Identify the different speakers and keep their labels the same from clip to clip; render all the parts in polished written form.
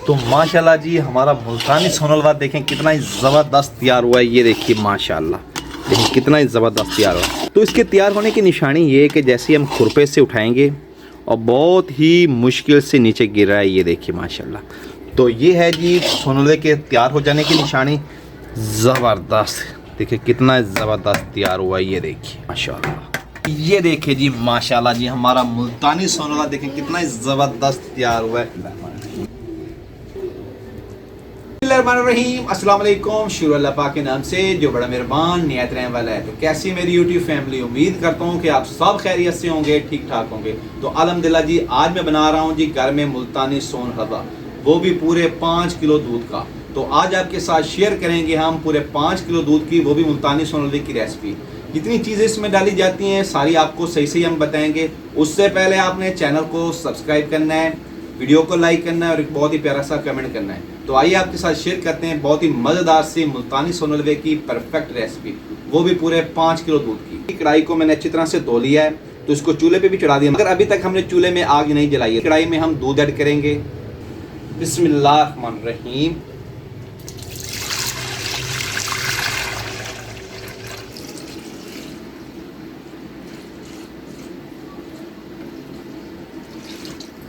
Speaker 1: तो माशाल्लाह जी हमारा मुल्तानी सोन हलवा देखें कितना ही ज़बरदस्त तैयार हुआ है। ये देखिए माशाल्लाह, देखिए कितना ही ज़बरदस्त तैयार हुआ है। तो इसके तैयार होने की निशानी ये है कि जैसे ही हम खुरपे से उठाएंगे और बहुत ही मुश्किल से नीचे गिर रहा है, ये देखिए माशाल्लाह। तो ये है जी सोन हलवे के तैयार हो जाने की निशानी। ज़बरदस्त, देखिए कितना ज़बरदस्त तैयार हुआ है। ये देखिए माशाल्लाह, ये देखिए जी माशाल्लाह जी हमारा मुल्तानी सोन हलवा देखें कितना ही ज़बरदस्त तैयार हुआ है। बिस्मिल्लाहिर्रहमानिर्रहीम, अस्सलाम वालेकुम। शुरू अल्लाह पाक के नाम से जो बड़ा मेहरबान नियत रहने वाला है। तो कैसी मेरी यूट्यूब फैमिली, उम्मीद करता हूँ कि आप सब खैरियत से होंगे, ठीक ठाक होंगे। तो अल्हम्दुलिल्लाह जी आज मैं बना रहा हूँ जी घर में मुल्तानी सोन हलवा, वो भी पूरे 5 किलो दूध का। तो आज आपके साथ शेयर करेंगे हम पूरे 5 किलो दूध की, वो भी मुल्तानी सोन हलवे की रेसिपी। जितनी चीज़ें इसमें डाली जाती हैं सारी आपको सही सही हम बताएंगे। उससे पहले आपने चैनल को सब्सक्राइब करना है, वीडियो को लाइक करना है और एक बहुत ही प्यारा सा कमेंट करना है। तो आइए आपके साथ शेयर करते हैं बहुत ही मज़ेदार सी मुल्तानी सोन हलवे की परफेक्ट रेसिपी, वो भी पूरे 5 किलो दूध की। कढ़ाई को मैंने अच्छी तरह से धो लिया है, तो इसको चूल्हे पे भी चढ़ा दिया। अगर अभी तक हमने चूल्हे में आग नहीं जलाई है, कढ़ाई में हम दूध ऐड करेंगे। बिस्मिल्लाहिर्रहमानिर्रहीम।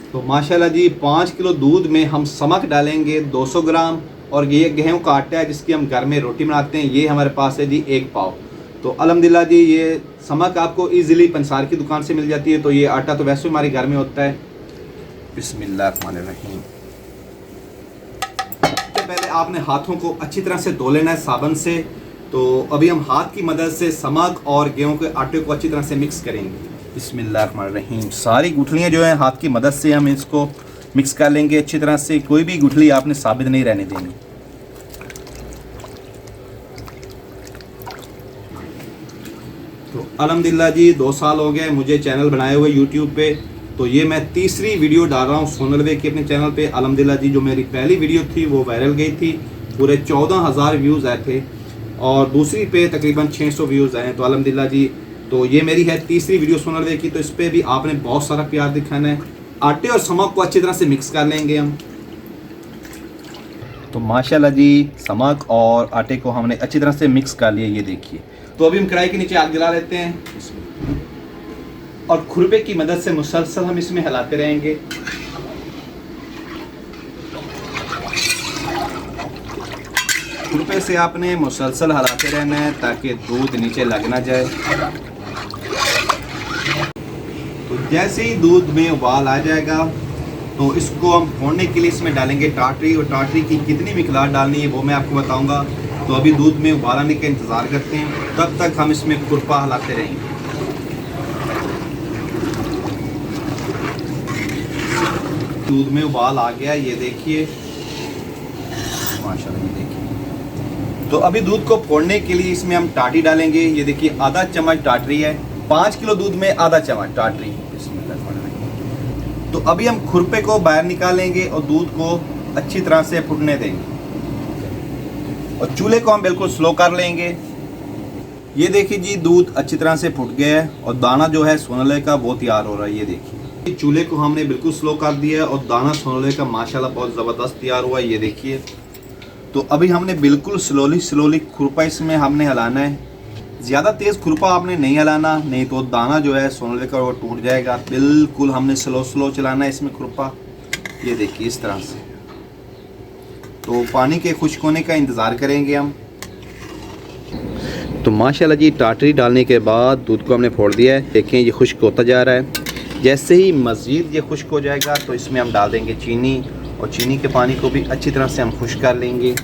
Speaker 1: तो माशाल्लाह जी 5 किलो दूध में हम समक डालेंगे 200 ग्राम, और ये गेहूं का आटा है जिसकी हम घर में रोटी बनाते हैं, ये हमारे पास है जी 1 पाव। तो अल्हम्दुलिल्लाह जी ये समक आपको इजीली पंसार की दुकान से मिल जाती है, तो ये आटा तो वैसे हमारे घर में होता है। बिस्मिल्लाहिर्रहमानिर्रहीम। सबसे पहले आपने हाथों को अच्छी तरह से धो लेना है साबुन से। तो अभी हम हाथ की मदद से समक और गेहूँ के आटे को अच्छी तरह से मिक्स करेंगे। बिस्मिल्लाहिर्रहमानिर्रहीम। सारी गुठलियाँ जो हैं हाथ की मदद से हम इसको मिक्स कर लेंगे अच्छी तरह से। कोई भी गुठली आपने साबित नहीं रहने देनी। तो अल्हम्दुलिल्लाह जी 2 साल हो गए मुझे चैनल बनाए हुए यूट्यूब पे। तो ये मैं तीसरी वीडियो डाल रहा हूँ सोन हलवे की अपने चैनल पे। अल्हम्दुलिल्लाह जी जो मेरी पहली वीडियो थी वो वायरल गई थी, पूरे 14,000 व्यूज़ आए थे, और दूसरी पे तकरीबन 600 व्यूज़ आए हैं। तो अल्हम्दुलिल्लाह जी तो ये मेरी है तीसरी वीडियो सोन हलवे की। तो इस पर भी आपने बहुत सारा प्यार दिखाना है। आटे और समक को अच्छी तरह से मिक्स कर लेंगे हम। तो माशाल्लाह जी समक और आटे को हमने अच्छी तरह से मिक्स कर लिया, ये देखिए। तो अभी हम कढ़ाई के नीचे आग जला लेते हैं और खुरपे की मदद से मुसलसल हम इसमें हिलाते रहेंगे। खुरपे से आपने मुसलसल हिलाते रहना है ताकि दूध नीचे लग ना जाए। तो जैसे ही दूध में उबाल आ जाएगा तो इसको हम फोड़ने के लिए इसमें डालेंगे टाटरी, और टाटरी की कितनी मिकदार डालनी है वो मैं आपको बताऊंगा। तो अभी दूध में उबाल आने का इंतज़ार करते हैं, तब तक हम इसमें खुरपा हिलाते रहेंगे। दूध में उबाल आ गया, ये देखिए माशाल्लाह, ये देखिए। तो अभी दूध को फोड़ने के लिए इसमें हम टाटरी डालेंगे। ये देखिए आधा चम्मच टाटरी है, 5 किलो दूध में आधा चम्मच टाटरी। तो अभी हम खुरपे को बाहर निकालेंगे और दूध को अच्छी तरह से फूटने देंगे, और चूल्हे को हम बिल्कुल स्लो कर लेंगे। ये देखिए जी दूध अच्छी तरह से फूट गया है और दाना जो है सोन हलवे का वो तैयार हो रहा है। ये देखिए चूल्हे को हमने बिल्कुल स्लो कर दिया है और दाना सोन हलवे का माशाल्लाह बहुत ज़बरदस्त तैयार हुआ है, ये देखिए। तो अभी हमने बिल्कुल स्लोली खुरपा इसमें हमने हिलाना है। ज़्यादा तेज़ खुरपा आपने नहीं हिलाना, नहीं तो दाना जो है सोन हलवे का वो टूट जाएगा। बिल्कुल हमने स्लो चलाना है इसमें खुरपा, ये देखिए इस तरह से। तो पानी के खुश्क होने का इंतज़ार करेंगे हम। तो माशाल्लाह जी टाटरी डालने के बाद दूध को हमने फोड़ दिया है, देखें ये खुश्क होता जा रहा है। जैसे ही मज़ीद ये खुश्क हो जाएगा तो इसमें हम डाल देंगे चीनी, और चीनी के पानी को भी अच्छी तरह से हम खुश्क कर लेंगे।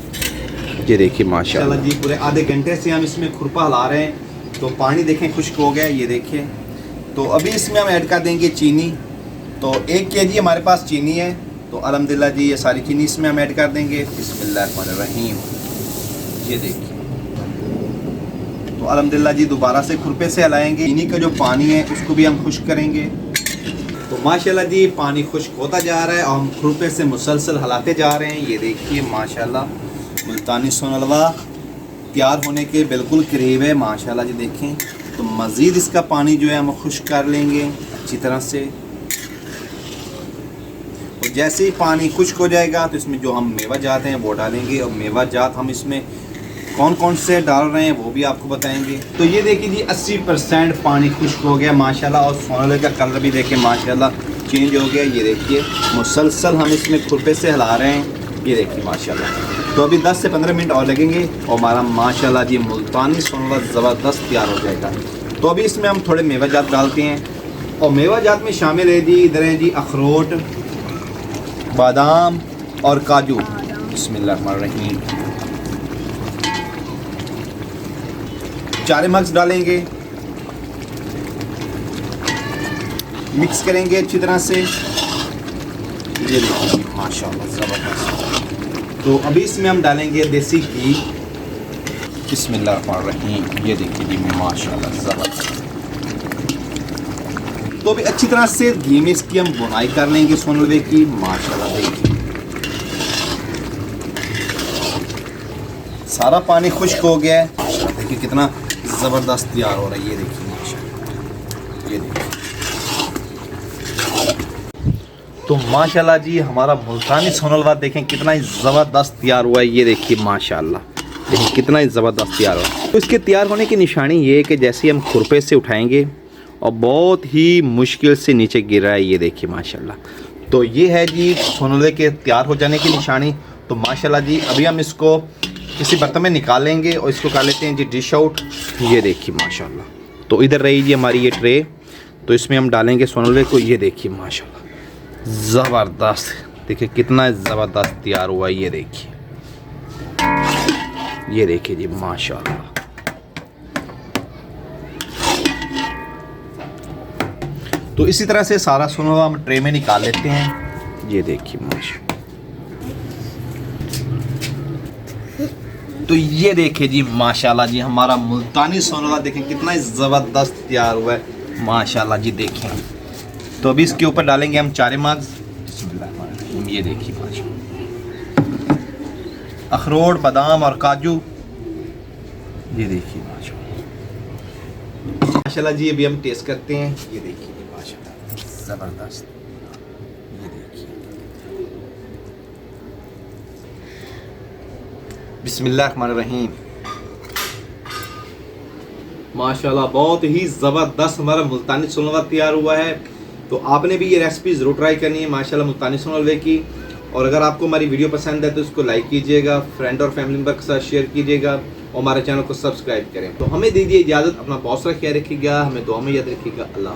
Speaker 1: ये देखिए माशाल्लाह जी पूरे आधे घंटे से हम इसमें खुरपा हिला रहे हैं। तो पानी देखें खुश्क हो गया, ये देखिए। तो अभी इसमें हम ऐड कर देंगे चीनी। तो 1 केजी हमारे पास चीनी है, तो अल्हम्दुलिल्लाह जी ये सारी चीनी इसमें हम ऐड कर देंगे। बिस्मिल्लाहिर्रहमानिर्रहीम। ये देखिए। तो अल्हम्दुलिल्लाह जी दोबारा से खुरपे से हिलाएंगे। चीनी का जो पानी है उसको भी हम खुश्क करेंगे। तो माशाल्लाह जी पानी खुश्क होता जा रहा है और हम खुरपे से मुसलसल हिलाते जा रहे हैं। ये देखिए माशाल्लाह मुल्तानी सोन हलवा तैयार होने के बिल्कुल करीब है माशाल्लाह जी, देखें। तो मज़ीद इसका पानी जो है हम खुश्क कर लेंगे अच्छी तरह से। और जैसे ही पानी खुश्क हो जाएगा तो इसमें जो हम मेवा जात हैं वो डालेंगे, और मेवा जात हम इसमें कौन कौन से डाल रहे हैं वो भी आपको बताएंगे। तो ये देखिए जी 80% पानी खुश्क हो गया माशाल्लाह, और सोनले का कलर भी देखिए माशाल्लाह चेंज हो गया। ये देखिए मुसलसल हम इसमें खुरपे से हिला रहे हैं, ये देखिए माशाल्लाह। तो अभी 10 से 15 मिनट और लगेंगे और हमारा माशाल्लाह जी मुल्तानी सोनला ज़बरदस्त तैयार हो जाएगा। तो अभी इसमें हम थोड़े मेवा जात डालते हैं, और मेवा जात में शामिल है जी, इधर है जी अखरोट, बादाम और काजू। बिस्मिल्लाहिर्रहमानिर्रहीम। 4 मग्स डालेंगे, मिक्स करेंगे अच्छी तरह से। ये देखिए माशाल्लाह ज़बरदस्त। तो अभी इसमें हम डालेंगे देसी घी। बिस्मिल्लाहिर्रहमानिर्रहीम। ये देखिए जी माशाल्लाह ज़बरदस्त। तो अभी अच्छी तरह से घी में इसकी हम बुनाई कर लेंगे सोनले की माशाल्लाह। देखिए सारा पानी खुश्क हो गया है, देखिए कितना ज़बरदस्त तैयार हो रहा है। ये देखिए माशाल्लाह, ये देखिए। तो माशाल्लाह जी हमारा मुल्तानी सोनलवा देखें कितना ही ज़बरदस्त तैयार हुआ है। ये देखिए माशाल्लाह, देखिए कितना ही ज़बरदस्त तैयार हुआ है। तो इसके तैयार होने की निशानी ये है कि जैसे हम खुरपे से उठाएंगे और बहुत ही मुश्किल से नीचे गिर रहा है, ये देखिए माशाल्लाह। तो ये है जी सोनले के तैयार हो जाने की निशानी। तो माशाल्लाह जी अभी हम इसको किसी बर्तन में निकालेंगे और इसको कर लेते हैं जी डिश आउट। ये देखिए माशाल्लाह। तो इधर रही जी हमारी ये ट्रे, तो इसमें हम डालेंगे सोनले को। ये देखिए माशाल्लाह ज़बरदस्त, देखिए कितना ज़बरदस्त तैयार हुआ है। ये देखिए, ये देखिए जी माशाल्लाह। तो इसी तरह से सारा सोनला हम ट्रे में निकाल लेते हैं। ये देखिए माशाल्लाह। तो ये देखिए जी माशाल्लाह जी हमारा मुल्तानी सोनला देखें कितना ज़बरदस्त तैयार हुआ है माशाल्लाह जी। देखें तो अभी इसके ऊपर डालेंगे हम 4 मग्स। ये देखिए माशाल्लाह अखरोट, बादाम और काजू। ये देखिए माशाल्लाह। माशाल्लाह जी अभी हम टेस्ट करते हैं। ये देखिए माशाल्लाह ज़बरदस्त। ये देखिए बिस्मिल्लाहिर्रहमानिर्रहीम। माशाल्लाह बहुत ही ज़बरदस्त हमारा मुल्तानी सोनलवा तैयार हुआ है। तो आपने भी ये रेसिपी ज़रूर ट्राई करनी है माशाल्लाह मुल्तानी सोनलवे की। और अगर आपको हमारी वीडियो पसंद है तो इसको लाइक कीजिएगा, फ्रेंड और फैमिली मेम्बर के साथ शेयर कीजिएगा, और हमारे चैनल को सब्सक्राइब करें। तो हमें दीजिए इजाज़त, अपना बहुत सारा ख्याल रखिएगा, हमें दुआ में याद रखिएगा। अल्लाह।